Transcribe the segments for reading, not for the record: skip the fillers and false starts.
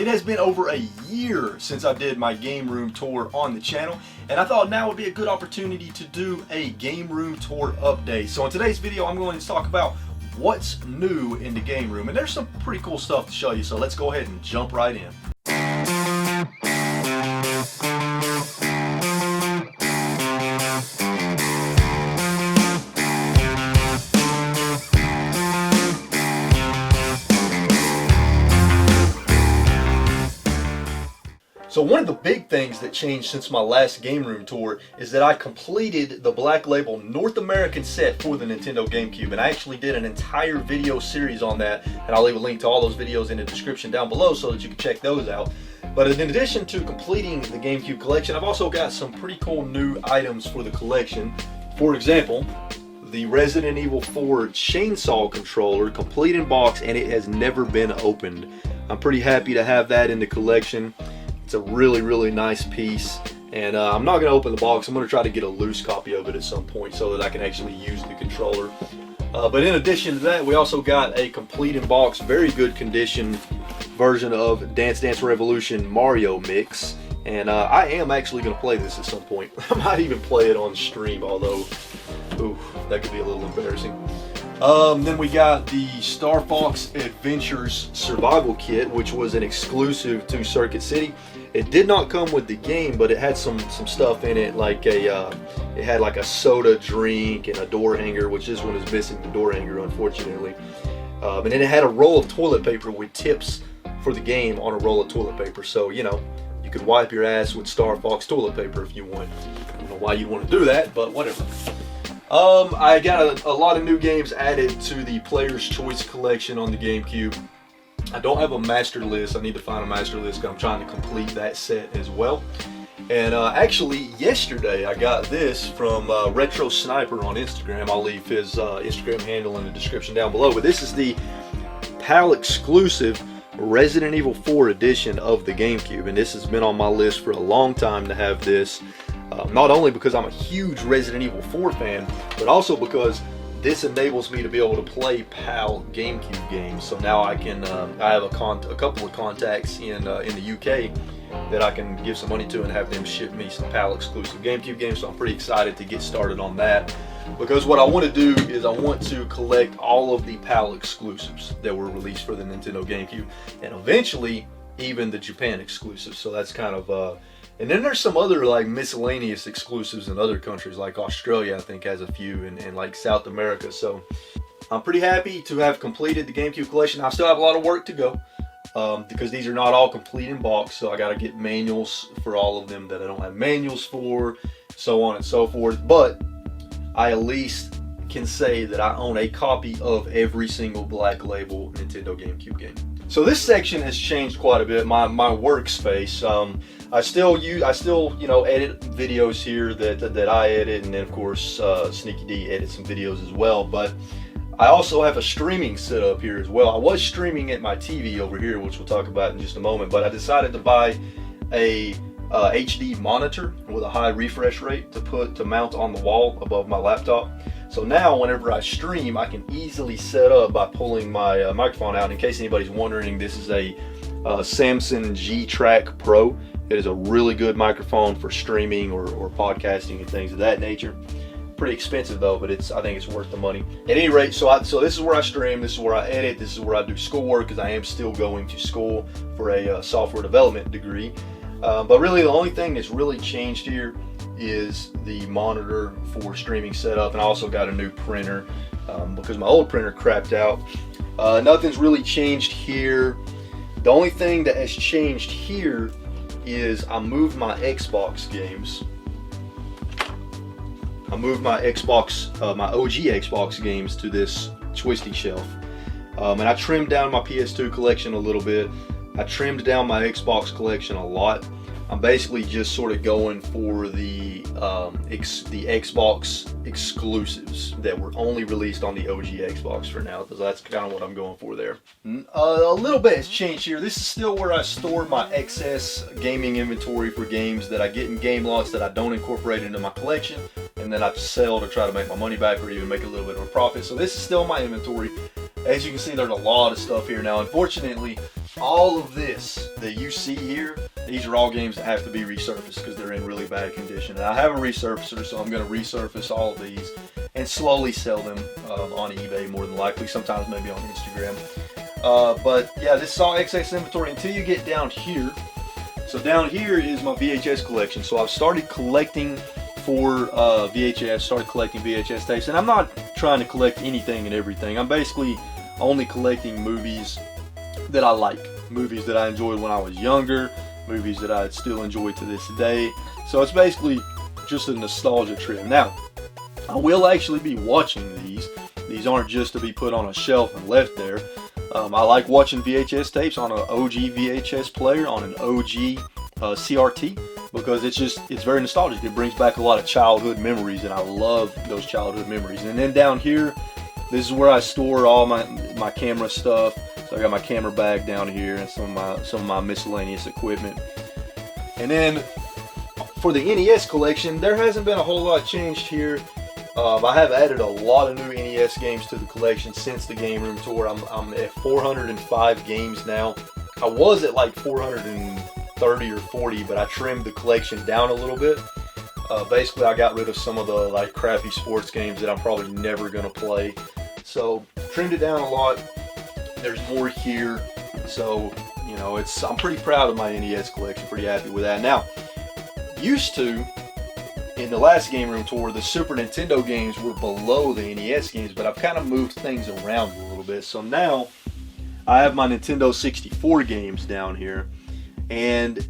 It has been over a year since I did my game room tour on the channel, and I thought now would be a good opportunity to do a game room tour update. So in today's video, I'm going to talk about what's new in the game room, and there's some pretty cool stuff to show you, so let's go ahead and jump right in. So one of the big things that changed since my last game room tour is that I completed the Black Label North American set for the Nintendo GameCube, and I actually did an entire video series on that, and I'll leave a link to all those videos in the description down below so that you can check those out. But in addition to completing the GameCube collection, I've also got some pretty cool new items for the collection. For example, the Resident Evil 4 chainsaw controller, complete in box, and it has never been opened. I'm pretty happy to have that in the collection. It's a really nice piece, and I'm not going to open the box. I'm going to try to get a loose copy of it at some point so that I can actually use the controller. But in addition to that, we also got a complete in box, very good condition version of Dance Dance Revolution Mario Mix, and I am actually going to play this at some point. I might even play it on stream, although ooh, that could be a little embarrassing. Then we got the Star Fox Adventures Survival Kit, which was an exclusive to Circuit City. It did not come with the game, but it had some stuff in it, like it had like a soda drink and a door hanger, which this one is missing the door hanger, unfortunately. And then it had a roll of toilet paper with tips for the game on a roll of toilet paper. So, you know, you could wipe your ass with Star Fox toilet paper if you want. I don't know why you'd want to do that, but whatever. I got a lot of new games added to the Player's Choice collection on the GameCube. I don't have a master list. I need to find a master list because I'm trying to complete that set as well. And actually, yesterday I got this from Retro Sniper on Instagram. I'll leave his Instagram handle in the description down below. But this is the PAL exclusive Resident Evil 4 edition of the GameCube. And this has been on my list for a long time to have this. Not only because I'm a huge Resident Evil 4 fan, but also because this enables me to be able to play PAL GameCube games. So now I can, I have a couple of contacts in the UK that I can give some money to and have them ship me some PAL exclusive GameCube games. So I'm pretty excited to get started on that, because what I want to do is I want to collect all of the PAL exclusives that were released for the Nintendo GameCube, and eventually even the Japan exclusives. So that's kind of and then there's some other like miscellaneous exclusives in other countries, like Australia I think has a few, and like South America. So I'm pretty happy to have completed the GameCube collection. I still have a lot of work to go because these are not all complete in box, so I got to get manuals for all of them that I don't have manuals for, so on and so forth. But I at least can say that I own a copy of every single Black Label Nintendo GameCube game. So this section has changed quite a bit. My workspace. I still you know, edit videos here that I edit, and then of course Sneaky D edits some videos as well. But I also have a streaming setup here as well. I was streaming at my TV over here, which we'll talk about in just a moment. But I decided to buy a HD monitor with a high refresh rate to mount on the wall above my laptop. So now whenever I stream, I can easily set up by pulling my microphone out. In case anybody's wondering, this is a Samson G-Track Pro. It is a really good microphone for streaming or podcasting and things of that nature. Pretty expensive though, but I think it's worth the money. At any rate, so this is where I stream, this is where I edit, this is where I do schoolwork, because I am still going to school for a software development degree. But really the only thing that's really changed here is the monitor for streaming setup, and I also got a new printer because my old printer crapped out. Nothing's really changed here. The only thing that has changed here is I moved my Xbox games. I moved my my OG Xbox games to this twisty shelf, and I trimmed down my PS2 collection a little bit. I trimmed down my Xbox collection a lot. I'm basically just sort of going for the Xbox exclusives that were only released on the OG Xbox for now, because that's kind of what I'm going for there. A little bit has changed here. This is still where I store my excess gaming inventory for games that I get in game lots that I don't incorporate into my collection, and then I sell to try to make my money back or even make a little bit of a profit. So this is still my inventory. As you can see, there's a lot of stuff here now. Unfortunately, all of this that you see here, these are all games that have to be resurfaced because they're in really bad condition. And I have a resurfacer, so I'm going to resurface all of these and slowly sell them on eBay, more than likely, sometimes maybe on Instagram. But yeah, this is all excess inventory until you get down here. So down here is my VHS collection. So I've started collecting for VHS, started collecting VHS tapes, and I'm not trying to collect anything and everything. I'm basically only collecting movies that I like, movies that I enjoyed when I was younger, movies that I still enjoy to this day. So it's basically just a nostalgia trip. Now, I will actually be watching these. These aren't just to be put on a shelf and left there. I like watching VHS tapes on an OG VHS player, on an OG CRT, because it's very nostalgic. It brings back a lot of childhood memories, and I love those childhood memories. And then down here, this is where I store all my camera stuff. So I got my camera bag down here and some of my miscellaneous equipment. And then for the NES collection, there hasn't been a whole lot changed here. I have added a lot of new NES games to the collection since the Game Room Tour. I'm at 405 games now. I was at like 430 or 40, but I trimmed the collection down a little bit. Basically, I got rid of some of the like crappy sports games that I'm probably never going to play. So trimmed it down a lot. There's more here. So, you know, I'm pretty proud of my NES collection, pretty happy with that. Now, used to, in the last Game Room Tour, the Super Nintendo games were below the NES games, but I've kind of moved things around a little bit. So now I have my Nintendo 64 games down here, and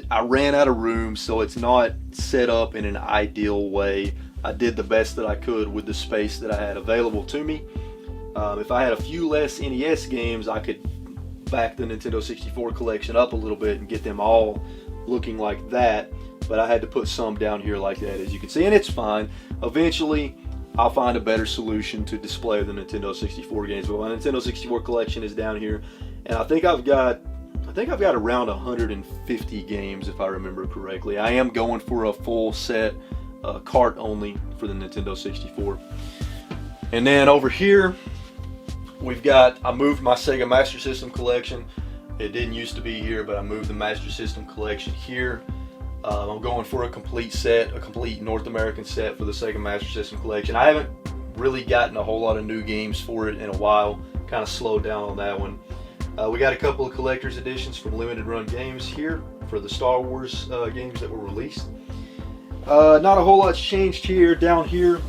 I ran out of room, so it's not set up in an ideal way. I did the best that I could with the space that I had available to me. If I had a few less NES games, I could back the Nintendo 64 collection up a little bit and get them all looking like that. But I had to put some down here like that, as you can see, and it's fine. Eventually, I'll find a better solution to display the Nintendo 64 games. But my Nintendo 64 collection is down here, and I think I've got around 150 games, if I remember correctly. I am going for a full set, cart only, for the Nintendo 64. And then over here, I moved my Sega Master System collection. It didn't used to be here, but I moved the Master System collection here. I'm going for a complete set, a complete North American set for the Sega Master System collection. I haven't really gotten a whole lot of new games for it in a while. Kind of slowed down on that one. We got a couple of collector's editions from Limited Run Games here for the Star Wars games that were released. Not a whole lot's changed here. Down here,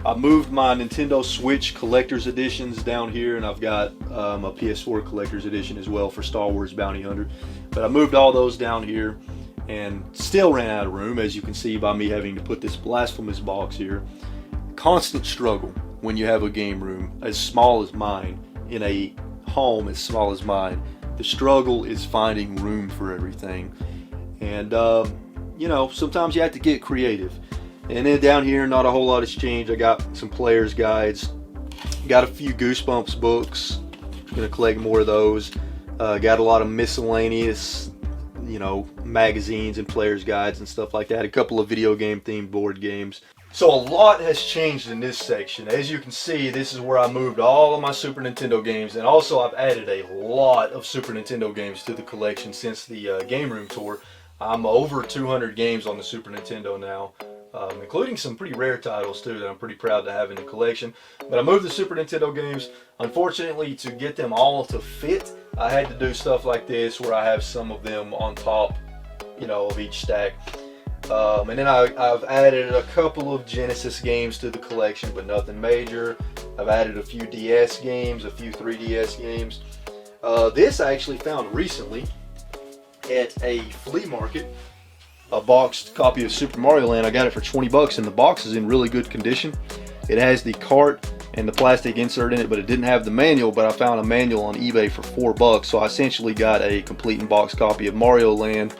I moved my Nintendo Switch collector's editions down here, and I've got a PS4 collector's edition as well for Star Wars Bounty Hunter. But I moved all those down here and still ran out of room, as you can see by me having to put this blasphemous box here. Constant struggle when you have a game room as small as mine, in a home as small as mine. The struggle is finding room for everything. And you know, sometimes you have to get creative. And then down here, not a whole lot has changed. I got some players guides, got a few Goosebumps books, gonna collect more of those. Got a lot of miscellaneous, you know, magazines and players guides and stuff like that. A couple of video game themed board games. So a lot has changed in this section. As you can see, this is where I moved all of my Super Nintendo games, and also I've added a lot of Super Nintendo games to the collection since the Game Room Tour. I'm over 200 games on the Super Nintendo now, including some pretty rare titles too that I'm pretty proud to have in the collection. But I moved the Super Nintendo games. Unfortunately, to get them all to fit, I had to do stuff like this where I have some of them on top, you know, of each stack. And then I've added a couple of Genesis games to the collection, but nothing major. I've added a few DS games, a few 3DS games. This I actually found recently at a flea market. A boxed copy of Super Mario Land. I got it for 20 bucks, and the box is in really good condition. It has the cart and the plastic insert in it, but it didn't have the manual. But I found a manual on eBay for 4 bucks, so I essentially got a complete and boxed copy of Mario Land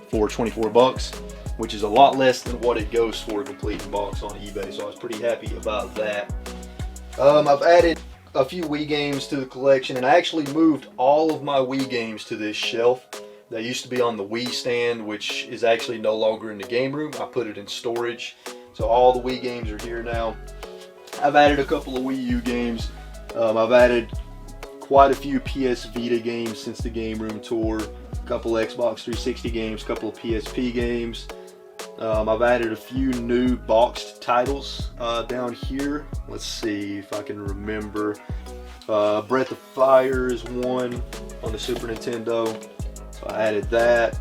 for 24 bucks, which is a lot less than what it goes for a complete and box on eBay. So I was pretty happy about that. I've added a few Wii games to the collection, and I actually moved all of my Wii games to this shelf. They used to be on the Wii stand, which is actually no longer in the game room. I put it in storage. So all the Wii games are here now. I've added a couple of Wii U games. I've added quite a few PS Vita games since the Game Room Tour, a couple Xbox 360 games, a couple of PSP games. I've added a few new boxed titles down here. Let's see if I can remember. Breath of Fire is one on the Super Nintendo, so I added that.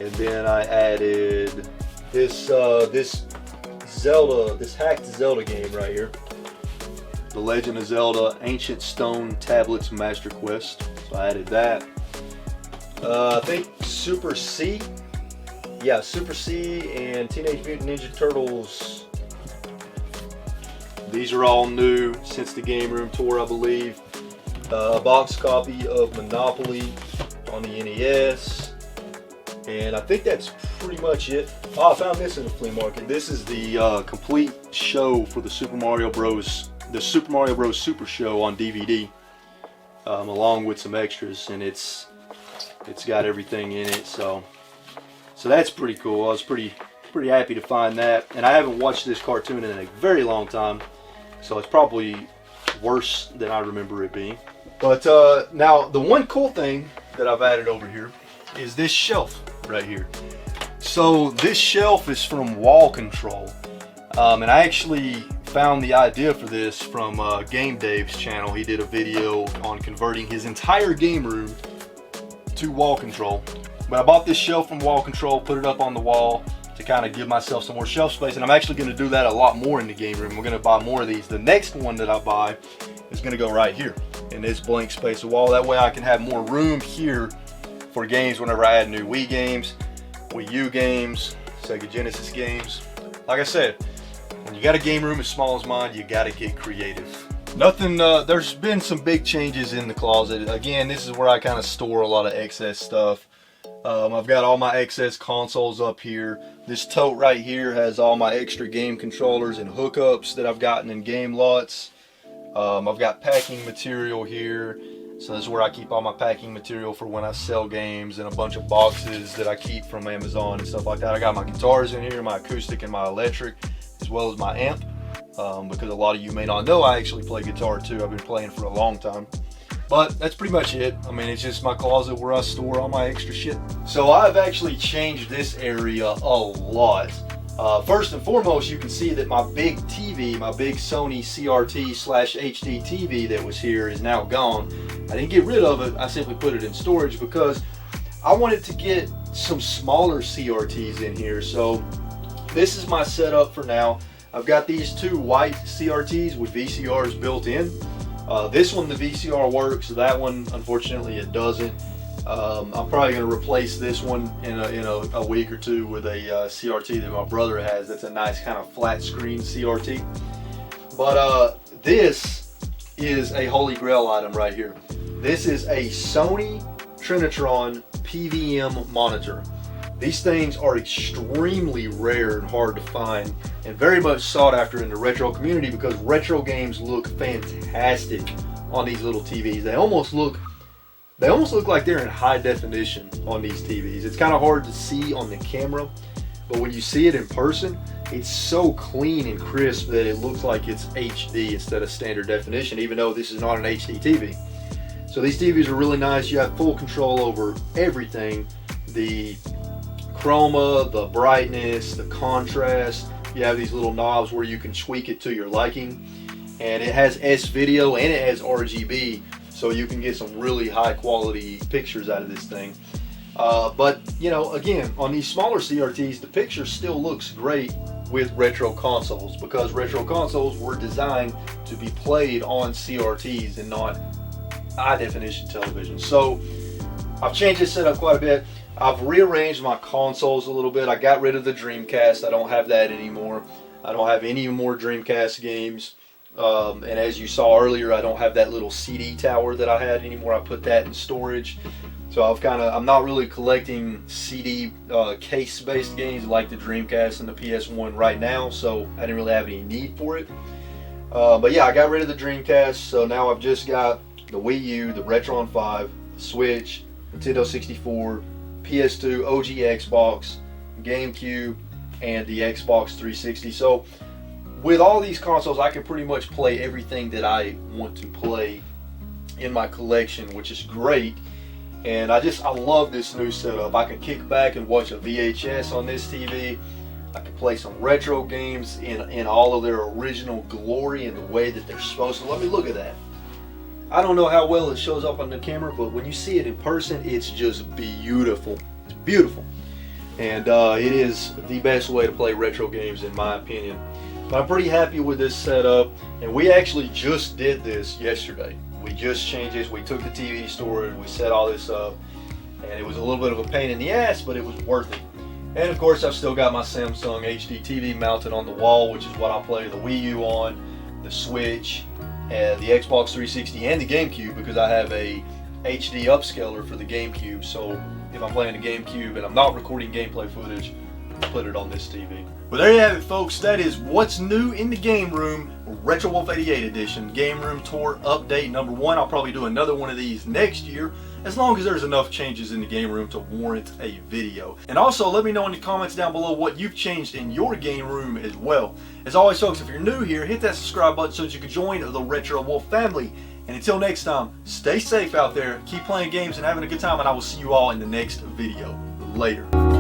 And then I added this hacked Zelda game right here. The Legend of Zelda Ancient Stone Tablets Master Quest. So I added that. I think Super C. Yeah, Super C and Teenage Mutant Ninja Turtles. These are all new since the Game Room Tour, I believe. A box copy of Monopoly on the NES. And I think that's pretty much it. Oh, I found this in the flea market. This is the complete show for the Super Mario Bros. The Super Mario Bros. Super Show on DVD, along with some extras, and it's got everything in it. So that's pretty cool. I was pretty happy to find that, and I haven't watched this cartoon in a very long time, so it's probably worse than I remember it being. But now the one cool thing that I've added over here is this shelf right here. So this shelf is from Wall Control, and I actually found the idea for this from Game Dave's channel. He did a video on converting his entire game room to wall control. But I bought this shelf from Wall Control, put it up on the wall to kind of give myself some more shelf space, and I'm actually going to do that a lot more in the game room. We're going to buy more of these. The next one that I buy is going to go right here in this blank space of wall. That way I can have more room here for games whenever I add new Wii games, Wii U games, Sega Genesis games. Like I said, when you got a game room as small as mine, you got to get creative. There's been some big changes in the closet. Again, this is where I kind of store a lot of excess stuff. I've got all my excess consoles up here. This tote right here has all my extra game controllers and hookups that I've gotten in game lots. I've got packing material here. So this is where I keep all my packing material for when I sell games, and a bunch of boxes that I keep from Amazon and stuff like that. I got my guitars in here, my acoustic and my electric, as well as my amp. Because a lot of you may not know, I actually play guitar too. I've been playing for a long time. But that's pretty much it. I mean, it's just my closet where I store all my extra shit. So I've actually changed this area a lot. First and foremost, you can see that my big TV, my big Sony CRT/HD TV that was here is now gone. I didn't get rid of it, I simply put it in storage because I wanted to get some smaller CRTs in here. So this is my setup for now. I've got these two white CRTs with VCRs built in. This one, the VCR works. That one, unfortunately, it doesn't. I'm probably going to replace this one in a week or two with a CRT that my brother has. That's a nice kind of flat screen CRT. But this is a holy grail item right here. This is a Sony Trinitron PVM monitor. These things are extremely rare and hard to find, and very much sought after in the retro community because retro games look fantastic on these little TVs. They almost look like they're in high definition on these TVs. It's kind of hard to see on the camera, but when you see it in person, it's so clean and crisp that it looks like it's HD instead of standard definition, even though this is not an HD TV. So these TVs are really nice. You have full control over everything. The chroma, the brightness, the contrast. You have these little knobs where you can tweak it to your liking. And it has S-video and it has RGB, so you can get some really high quality pictures out of this thing. But you know, again, on these smaller CRTs, the picture still looks great with retro consoles because retro consoles were designed to be played on CRTs and not high definition television. So I've changed this setup quite a bit. I've rearranged my consoles a little bit. I got rid of the Dreamcast. I don't have that anymore. I don't have any more Dreamcast games. And as you saw earlier, I don't have that little CD tower that I had anymore. I put that in storage. So I'm not really collecting CD case-based games like the Dreamcast and the PS1 right now. So I didn't really have any need for it. But yeah, I got rid of the Dreamcast. So now I've just got the Wii U, the Retron 5, the Switch, Nintendo 64, PS2, OG Xbox, GameCube, and the Xbox 360. So with all these consoles, I can pretty much play everything that I want to play in my collection, which is great. And I love this new setup. I can kick back and watch a VHS on this TV. I can play some retro games in all of their original glory and the way that they're supposed to. Let me look at that. I don't know how well it shows up on the camera, but when you see it in person, it's just beautiful. It's beautiful. And it is the best way to play retro games in my opinion. But I'm pretty happy with this setup, and we actually just did this yesterday. We just changed this. We took the TV storage, we set all this up, and it was a little bit of a pain in the ass, but it was worth it. And of course, I've still got my Samsung HD TV mounted on the wall, which is what I play the Wii U on, the Switch, and the Xbox 360, and the GameCube, because I have a HD upscaler for the GameCube. So if I'm playing the GameCube and I'm not recording gameplay footage, I'll put it on this TV. Well, there you have it, folks. That is what's new in the game room, RetroWolf88 edition, game room tour update number 1. I'll probably do another one of these next year, as long as there's enough changes in the game room to warrant a video. And also, let me know in the comments down below what you've changed in your game room as well. As always, folks, if you're new here, hit that subscribe button so that you can join the RetroWolf family. And until next time, stay safe out there, keep playing games and having a good time, and I will see you all in the next video. Later.